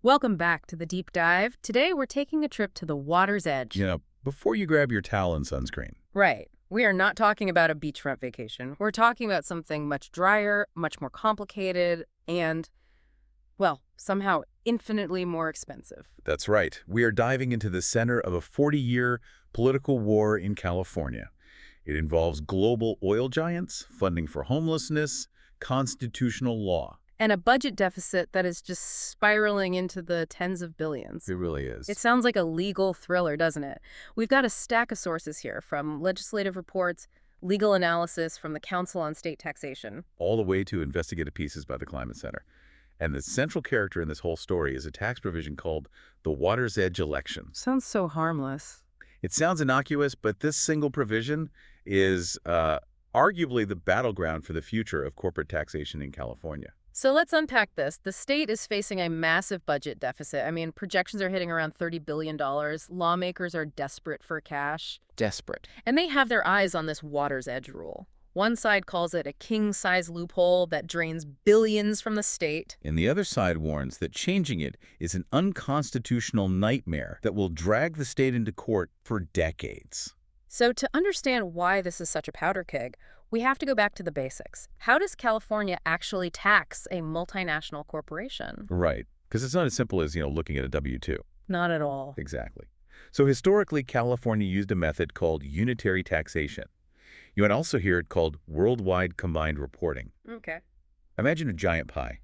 Welcome back to the deep dive. Today we're taking a trip to the water's edge. Before you grab your towel and sunscreen. Right. We are not talking about a beachfront vacation. We're talking about something much drier, much more complicated, and, well, somehow infinitely more expensive. That's right. We are diving into the center of a 40-year political war in California. It involves global oil giants, funding for homelessness, constitutional law. And a budget deficit that is just spiraling into the tens of billions. It really is. It sounds like a legal thriller, doesn't it? We've got a stack of sources here, from legislative reports, legal analysis from the Council on State Taxation, all the way to investigative pieces by the Climate Center. And the central character in this whole story is a tax provision called the Water's Edge election. Sounds so harmless. It sounds innocuous, but this single provision is arguably the battleground for the future of corporate taxation in California. So let's unpack this. The state is facing a massive budget deficit. I mean, projections are hitting around $30 billion. Lawmakers are desperate for cash. Desperate. And they have their eyes on this water's edge rule. One side calls it a king-size loophole that drains billions from the state. And the other side warns that changing it is an unconstitutional nightmare that will drag the state into court for decades. So to understand why this is such a powder keg, we have to go back to the basics. How does California actually tax a multinational corporation? Right, because it's not as simple as, looking at a W-2. Not at all. Exactly. So historically, California used a method called unitary taxation. You might also hear it called worldwide combined reporting. Okay. Imagine a giant pie.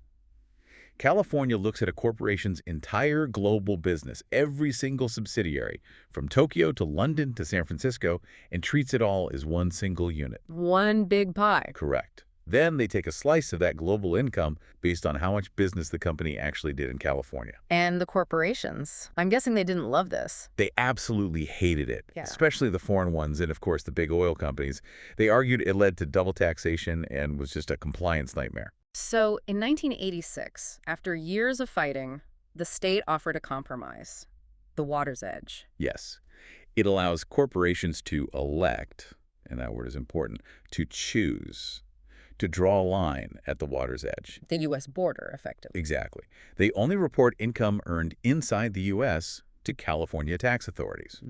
California looks at a corporation's entire global business, every single subsidiary, from Tokyo to London to San Francisco, and treats it all as one single unit. One big pie. Correct. Then they take a slice of that global income based on how much business the company actually did in California. And the corporations. I'm guessing they didn't love this. They absolutely hated it, Yeah. Especially the foreign ones and, of course, the big oil companies. They argued it led to double taxation and was just a compliance nightmare. So in 1986, after years of fighting, the state offered a compromise, the water's edge. Yes. It allows corporations to elect, and that word is important, to choose, to draw a line at the water's edge. The U.S. border, effectively. Exactly. They only report income earned inside the U.S. to California tax authorities.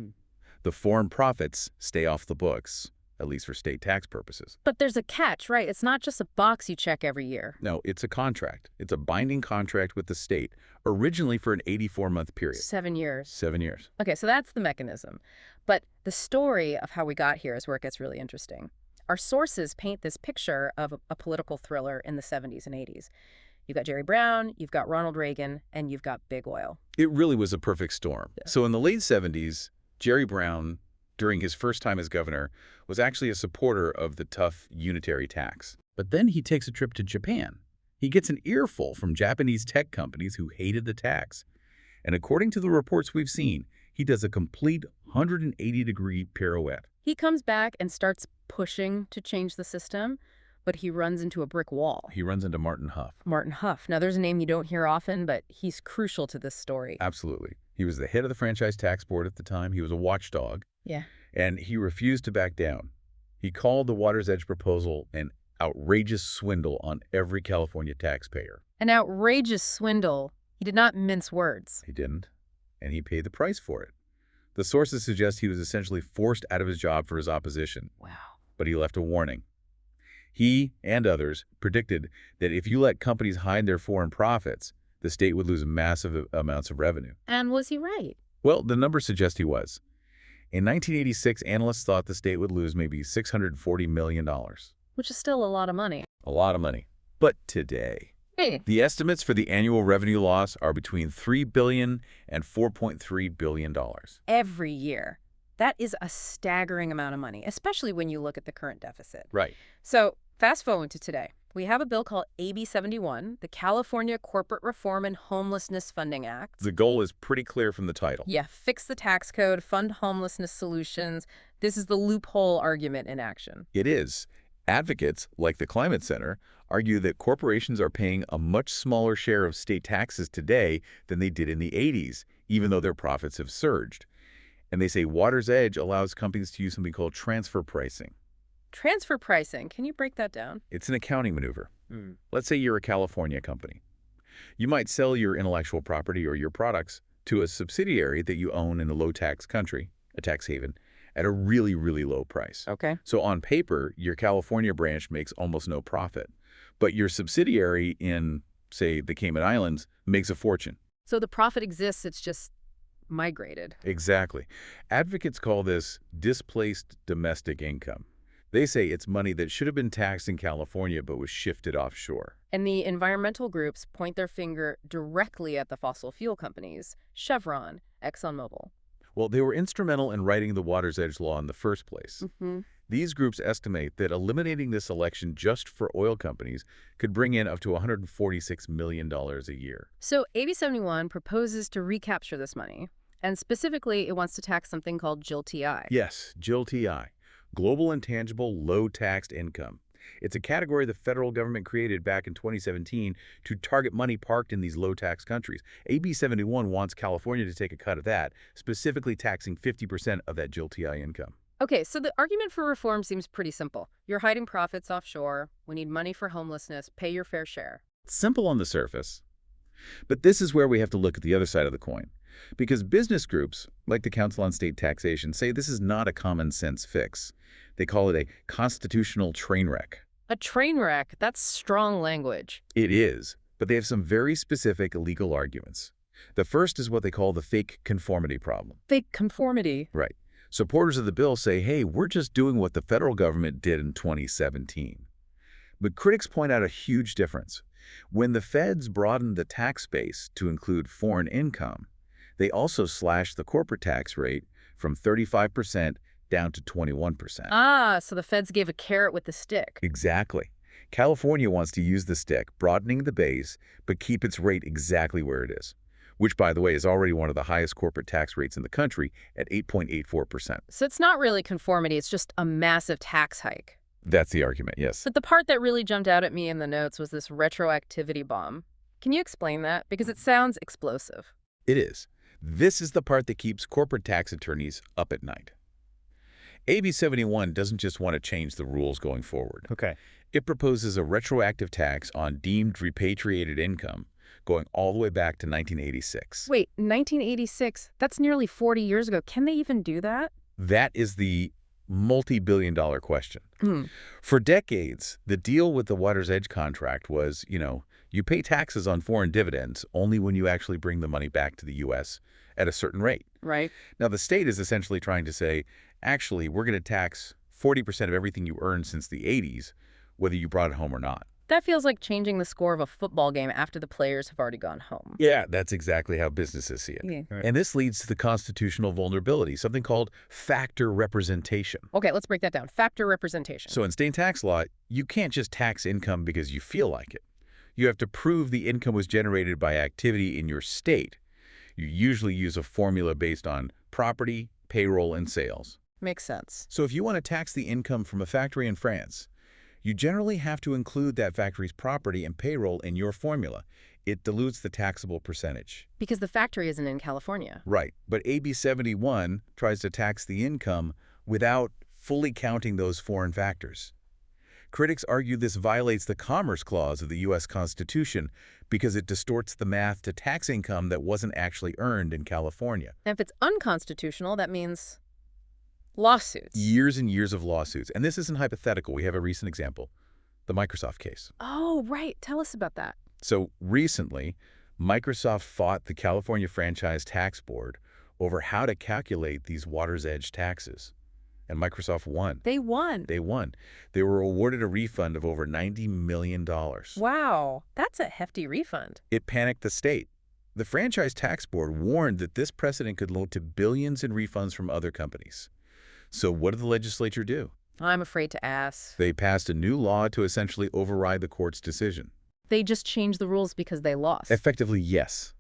The foreign profits stay off the books, at least for state tax purposes. But there's a catch, right? It's not just a box you check every year. No, it's a contract. It's a binding contract with the state, originally for an 84-month period. 7 years. 7 years. Okay, so that's the mechanism. But the story of how we got here is where it gets really interesting. Our sources paint this picture of a political thriller in the 70s and 80s. You've got Jerry Brown, you've got Ronald Reagan, and you've got big oil. It really was a perfect storm. Yeah. So in the late 70s, Jerry Brown, during his first time as governor, was actually a supporter of the tough unitary tax. But then he takes a trip to Japan. He gets an earful from Japanese tech companies who hated the tax. And according to the reports we've seen, he does a complete 180-degree pirouette. He comes back and starts pushing to change the system, but he runs into a brick wall. He runs into Martin Huff. Martin Huff. Now, there's a name you don't hear often, but he's crucial to this story. Absolutely. He was the head of the Franchise Tax Board at the time. He was a watchdog. Yeah. And he refused to back down. He called the Water's Edge proposal an outrageous swindle on every California taxpayer. An outrageous swindle. He did not mince words. He didn't, and he paid the price for it. The sources suggest he was essentially forced out of his job for his opposition. Wow. But he left a warning. He and others predicted that if you let companies hide their foreign profits, the state would lose massive amounts of revenue. And was he right? Well, the numbers suggest he was. In 1986, analysts thought the state would lose maybe $640 million. Which is still a lot of money. A lot of money. But today, the estimates for the annual revenue loss are between $3 billion and $4.3 billion. Every year. That is a staggering amount of money, especially when you look at the current deficit. Right. So fast forward to today. We have a bill called AB 71, the California Corporate Reform and Homelessness Funding Act. The goal is pretty clear from the title. Yeah, fix the tax code, fund homelessness solutions. This is the loophole argument in action. It is. Advocates, like the Climate Center, argue that corporations are paying a much smaller share of state taxes today than they did in the 80s, even though their profits have surged. And they say Water's Edge allows companies to use something called transfer pricing. Transfer pricing. Can you break that down? It's an accounting maneuver. Let's say you're a California company. You might sell your intellectual property or your products to a subsidiary that you own in a low-tax country, a tax haven, at a really, really low price. Okay. So on paper, your California branch makes almost no profit, but your subsidiary in, say, the Cayman Islands makes a fortune. So the profit exists, it's just migrated. Exactly. Advocates call this displaced domestic income. They say it's money that should have been taxed in California but was shifted offshore. And the environmental groups point their finger directly at the fossil fuel companies, Chevron, ExxonMobil. Well, they were instrumental in writing the Water's Edge Law in the first place. Mm-hmm. These groups estimate that eliminating this election just for oil companies could bring in up to $146 million a year. So AB 71 proposes to recapture this money, and specifically it wants to tax something called GILTI. Yes, GILTI, Global Intangible Low-Taxed Income. It's a category the federal government created back in 2017 to target money parked in these low-tax countries. AB 71 wants California to take a cut of that, specifically taxing 50% of that GILTI income. Okay, so the argument for reform seems pretty simple. You're hiding profits offshore. We need money for homelessness. Pay your fair share. Simple on the surface. But this is where we have to look at the other side of the coin. Because business groups, like the Council on State Taxation, say this is not a common sense fix. They call it a constitutional train wreck. A train wreck? That's strong language. It is, but they have some very specific legal arguments. The first is what they call the fake conformity problem. Fake conformity. Right. Supporters of the bill say, hey, we're just doing what the federal government did in 2017. But critics point out a huge difference. When the feds broadened the tax base to include foreign income, they also slashed the corporate tax rate from 35% down to 21%. Ah, so the feds gave a carrot with the stick. Exactly. California wants to use the stick, broadening the base, but keep its rate exactly where it is, which, by the way, is already one of the highest corporate tax rates in the country at 8.84%. So it's not really conformity, it's just a massive tax hike. That's the argument, yes. But the part that really jumped out at me in the notes was this retroactivity bomb. Can you explain that? Because it sounds explosive. It is. This is the part that keeps corporate tax attorneys up at night. AB 71 doesn't just want to change the rules going forward. Okay. It proposes a retroactive tax on deemed repatriated income going all the way back to 1986. Wait, 1986? That's nearly 40 years ago. Can they even do that? That is the multi-billion-dollar question. Hmm. For decades, the deal with the Water's Edge contract was, you pay taxes on foreign dividends only when you actually bring the money back to the U.S. at a certain rate. Right. Now, the state is essentially trying to say, actually, we're going to tax 40% of everything you earned since the 80s, whether you brought it home or not. That feels like changing the score of a football game after the players have already gone home. Yeah, that's exactly how businesses see it. Yeah. Right. And this leads to the constitutional vulnerability, something called factor representation. Okay, let's break that down. Factor representation. So in state tax law, you can't just tax income because you feel like it. You have to prove the income was generated by activity in your state. You usually use a formula based on property, payroll, and sales. Makes sense. So if you want to tax the income from a factory in France, you generally have to include that factory's property and payroll in your formula. It dilutes the taxable percentage. Because the factory isn't in California. Right, but AB 71 tries to tax the income without fully counting those foreign factors. Critics argue this violates the Commerce Clause of the U.S. Constitution because it distorts the math to tax income that wasn't actually earned in California. And if it's unconstitutional, that means lawsuits. Years and years of lawsuits. And this isn't hypothetical. We have a recent example, the Microsoft case. Oh, right. Tell us about that. So recently, Microsoft fought the California Franchise Tax Board over how to calculate these Water's Edge taxes. And Microsoft won. They won. They won. They were awarded a refund of over $90 million. Wow, that's a hefty refund. It panicked the state. The Franchise Tax Board warned that this precedent could lead to billions in refunds from other companies. So what did the legislature do? I'm afraid to ask. They passed a new law to essentially override the court's decision. They just changed the rules because they lost. Effectively, yes.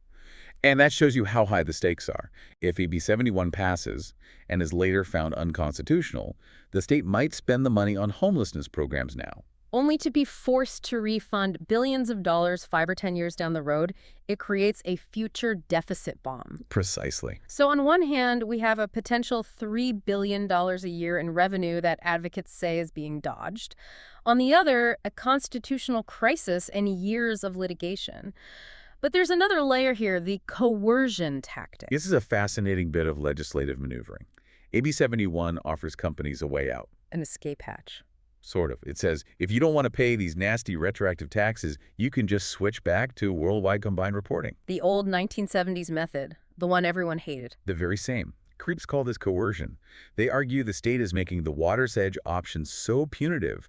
And that shows you how high the stakes are. If AB 71 passes and is later found unconstitutional, the state might spend the money on homelessness programs now. Only to be forced to refund billions of dollars 5 or 10 years down the road. It creates a future deficit bomb. Precisely. So on one hand, we have a potential $3 billion a year in revenue that advocates say is being dodged. On the other, a constitutional crisis and years of litigation. But there's another layer here, the coercion tactic. This is a fascinating bit of legislative maneuvering. AB 71 offers companies a way out. An escape hatch. Sort of. It says, if you don't want to pay these nasty retroactive taxes, you can just switch back to worldwide combined reporting. The old 1970s method, the one everyone hated. The very same. Creeps call this coercion. They argue the state is making the water's edge option so punitive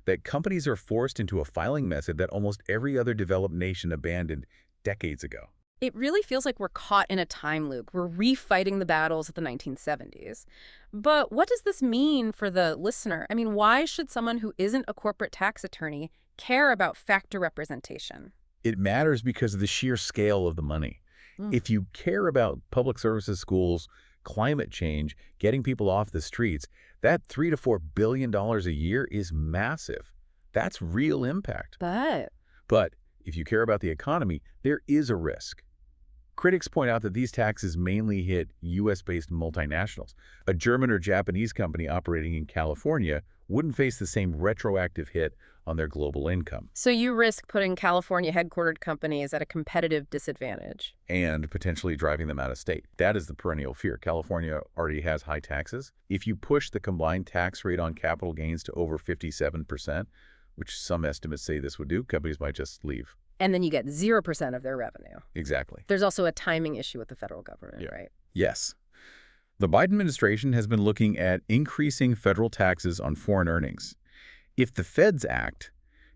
that companies are forced into a filing method that almost every other developed nation abandoned decades ago. It really feels like we're caught in a time loop. We're refighting the battles of the 1970s. But what does this mean for the listener? I mean, why should someone who isn't a corporate tax attorney care about factor representation? It matters because of the sheer scale of the money. If you care about public services, schools, climate change, getting people off the streets, that $3 to $4 billion a year is massive. That's real impact. But if you care about the economy, there is a risk. Critics point out that these taxes mainly hit U.S.-based multinationals. A German or Japanese company operating in California wouldn't face the same retroactive hit on their global income. So you risk putting California-headquartered companies at a competitive disadvantage. And potentially driving them out of state. That is the perennial fear. California already has high taxes. If you push the combined tax rate on capital gains to over 57%, which some estimates say this would do, companies might just leave. And then you get 0% of their revenue. Exactly. There's also a timing issue with the federal government, right? Yes. The Biden administration has been looking at increasing federal taxes on foreign earnings. If the feds act,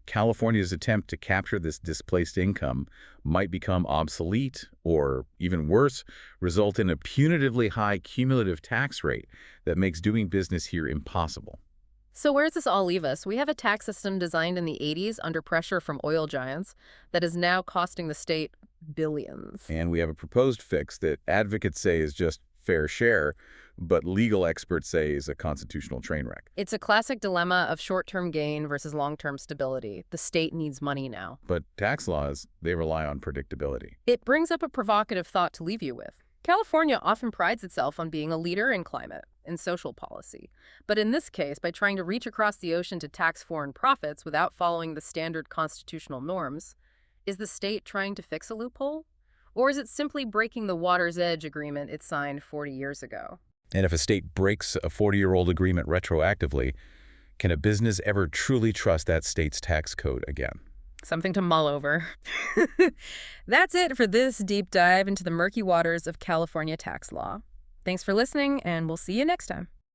California's attempt to capture this displaced income might become obsolete or, even worse, result in a punitively high cumulative tax rate that makes doing business here impossible. So where does this all leave us? We have a tax system designed in the 80s under pressure from oil giants that is now costing the state billions. And we have a proposed fix that advocates say is just fair share, but legal experts say is a constitutional train wreck. It's a classic dilemma of short-term gain versus long-term stability. The state needs money now. But tax laws, they rely on predictability. It brings up a provocative thought to leave you with. California often prides itself on being a leader in climate and social policy. But in this case, by trying to reach across the ocean to tax foreign profits without following the standard constitutional norms, is the state trying to fix a loophole? Or is it simply breaking the water's edge agreement it signed 40 years ago? And if a state breaks a 40-year-old agreement retroactively, can a business ever truly trust that state's tax code again? Something to mull over. That's it for this deep dive into the murky waters of California tax law. Thanks for listening, and we'll see you next time.